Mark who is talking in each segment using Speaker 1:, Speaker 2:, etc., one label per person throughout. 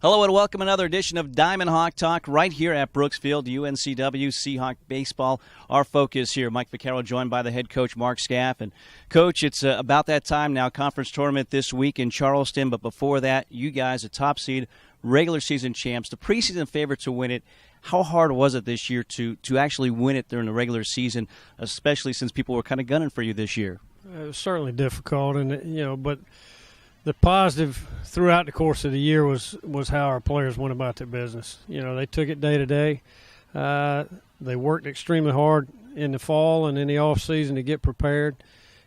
Speaker 1: Hello and welcome to another edition of Diamond Hawk Talk right here at Brooksfield, UNCW Seahawk baseball. Our focus here, Mike Vaccaro joined by the head coach Mark Scaff. And Coach, it's about that time now, conference tournament this week in Charleston. But before that, you guys, a top seed, regular season champs, the preseason favorite to win it. How hard was it this year to actually win it during the regular season, especially since people were kind of gunning for you this year?
Speaker 2: It was certainly difficult, but the positive throughout the course of the year was how our players went about their business. They took it day to day. They worked extremely hard in the fall and in the off season to get prepared.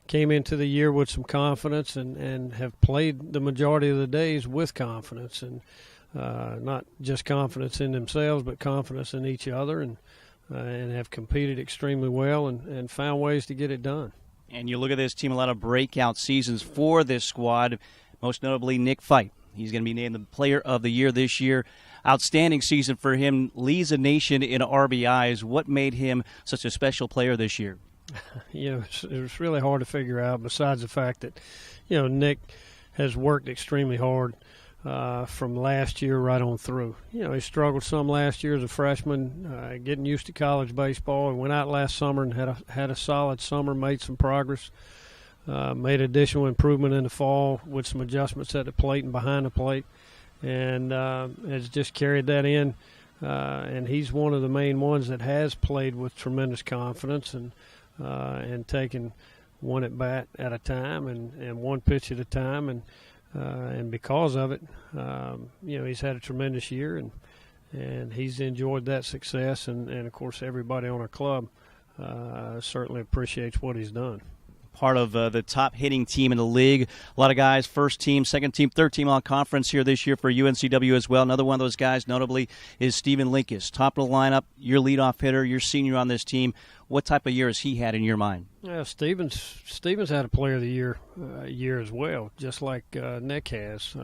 Speaker 2: Came into the year with some confidence and have played the majority of the days with confidence, and not just confidence in themselves, but confidence in each other, and have competed extremely well and found ways to get it done.
Speaker 1: And you look at this team, a lot of breakout seasons for this squad, most notably Nick Fight. He's going to be named the Player of the Year this year. Outstanding season for him, leads the nation in RBIs. What made him such a special player this year?
Speaker 2: It was really hard to figure out, besides the fact that, Nick has worked extremely hard from last year right on through. He struggled some last year as a freshman, getting used to college baseball. He went out last summer and had a solid summer, made some progress, made additional improvement in the fall with some adjustments at the plate and behind the plate, and has just carried that in. And he's one of the main ones that has played with tremendous confidence and taken one at bat at a time and one pitch at a time, and because of it, he's had a tremendous year, and he's enjoyed that success, and of course everybody on our club certainly appreciates what he's done.
Speaker 1: Part of the top hitting team in the league. A lot of guys, first team, second team, third team all conference here this year for UNCW as well. Another one of those guys, notably, is Stephen Linkous. Top of the lineup, your leadoff hitter, your senior on this team. What type of year has he had in your mind?
Speaker 2: Yeah, Stephen's had a Player of the Year as well, just like Nick has.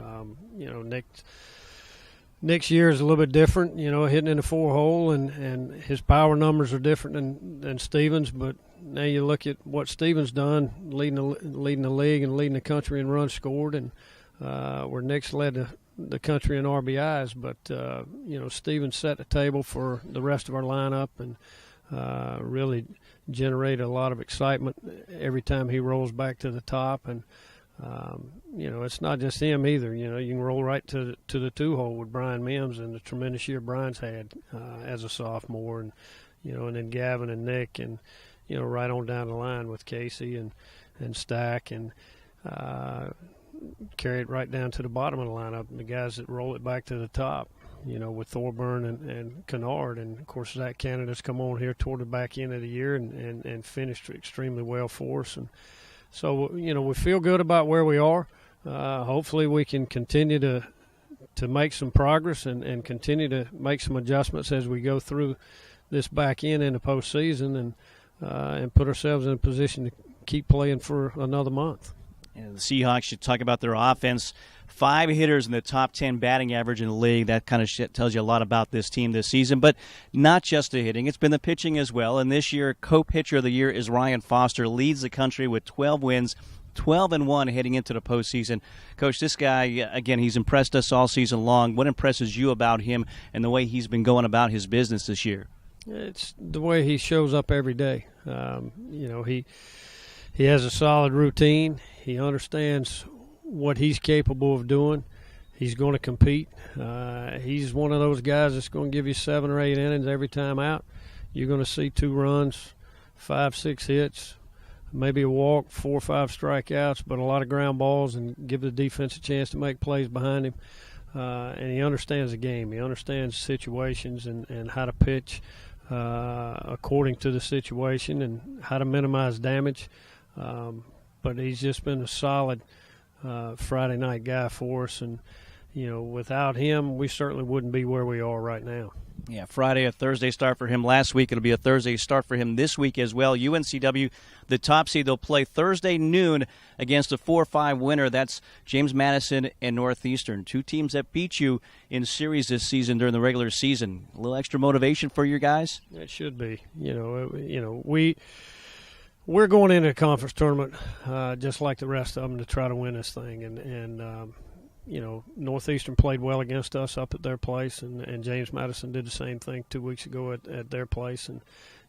Speaker 2: Nick's year is a little bit different, hitting in the 4-hole, and his power numbers are different than Stephen's, but now you look at what Stephen's done, leading the league and leading the country in runs scored, and where Nick's led the country in RBIs. But Stephen set the table for the rest of our lineup and really generated a lot of excitement every time he rolls back to the top. And it's not just him either. You can roll right to the 2-hole with Brian Mims and the tremendous year Brian's had as a sophomore, and then Gavin and Nick, and right on down the line with Casey and Stack, and carry it right down to the bottom of the lineup, and the guys that roll it back to the top, with Thorburn and Kennard. And, of course, Zach Canada's come on here toward the back end of the year and finished extremely well for us. And so, we feel good about where we are. Hopefully we can continue to make some progress and continue to make some adjustments as we go through this back end in the postseason, and put ourselves in a position to keep playing for another month.
Speaker 1: And the Seahawks should talk about their offense. 5 hitters in the top 10 batting average in the league. That kind of tells you a lot about this team this season. But not just the hitting. It's been the pitching as well. And this year, co-pitcher of the year is Ryan Foster. Leads the country with 12 wins, 12-1 heading into the postseason. Coach, this guy, again, he's impressed us all season long. What impresses you about him and the way he's been going about his business this year?
Speaker 2: It's the way he shows up every day. He has a solid routine. He understands what he's capable of doing. He's going to compete. He's one of those guys that's going to give you 7 or 8 innings every time out. You're going to see 2 runs, 5, 6 hits, maybe a walk, 4 or 5 strikeouts, but a lot of ground balls, and give the defense a chance to make plays behind him. And he understands the game. He understands situations and how to pitch according to the situation and how to minimize damage. But he's just been a solid Friday night guy for us. And, without him, we certainly wouldn't be where we are right now.
Speaker 1: Yeah, Friday, a Thursday start for him last week. It'll be a Thursday start for him this week as well. UNCW, the top seed, they'll play Thursday noon against a 4-5 winner. That's James Madison and Northeastern, 2 teams that beat you in series this season during the regular season. A little extra motivation for your guys?
Speaker 2: It should be. We're going into a conference tournament just like the rest of them to try to win this thing, and Northeastern played well against us up at their place, and James Madison did the same thing 2 weeks ago at their place. And,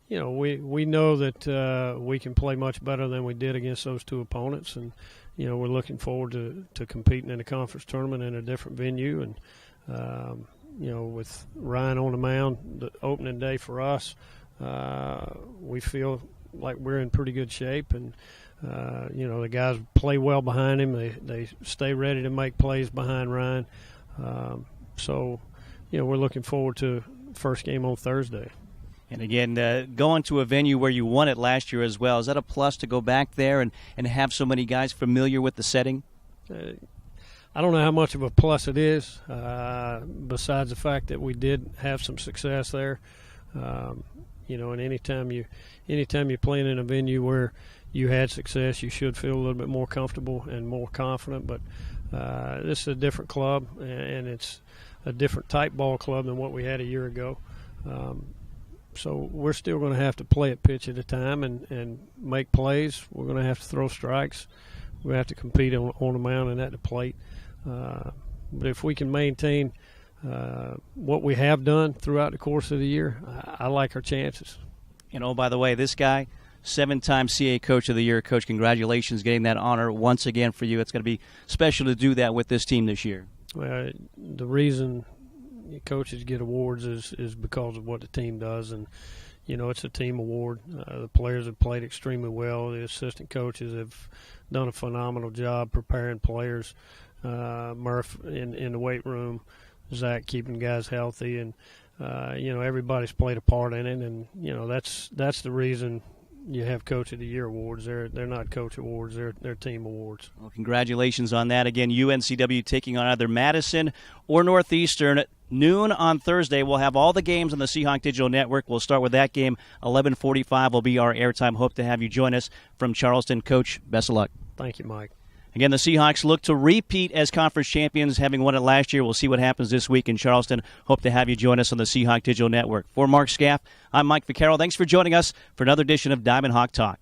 Speaker 2: we know that we can play much better than we did against those two opponents. And, we're looking forward to competing in a conference tournament in a different venue. And, with Ryan on the mound, the opening day for us, we feel like we're in pretty good shape. And, the guys play well behind him. They stay ready to make plays behind Ryan. So, we're looking forward to first game on Thursday.
Speaker 1: And again, going to a venue where you won it last year as well, is that a plus to go back there and have so many guys familiar with the setting?
Speaker 2: I don't know how much of a plus it is, besides the fact that we did have some success there. And anytime you're playing in a venue where you had success, you should feel a little bit more comfortable and more confident. But this is a different club, and it's a different type ball club than what we had a year ago. So we're still going to have to play it pitch at a time and make plays. We're going to have to throw strikes. We have to compete on the mound and at the plate. But if we can maintain what we have done throughout the course of the year, I like our chances.
Speaker 1: And, oh, by the way, this guy, 7-time CAA Coach of the Year. Coach, congratulations getting that honor once again for you. It's going to be special to do that with this team this year.
Speaker 2: The reason coaches get awards is because of what the team does, and it's a team award. The players have played extremely well. The assistant coaches have done a phenomenal job preparing players. Murph in the weight room, Zach keeping guys healthy, and everybody's played a part in it. And that's the reason you have Coach of the Year awards. They're not coach awards. They're team awards.
Speaker 1: Well, congratulations on that. Again, UNCW taking on either Madison or Northeastern at noon on Thursday. We'll have all the games on the Seahawk Digital Network. We'll start with that game. 11:45 will be our airtime. Hope to have you join us from Charleston. Coach, best of luck.
Speaker 2: Thank you, Mike.
Speaker 1: Again, the Seahawks look to repeat as conference champions, having won it last year. We'll see what happens this week in Charleston. Hope to have you join us on the Seahawk Digital Network. For Mark Scaff, I'm Mike Vaccaro. Thanks for joining us for another edition of Diamond Hawk Talk.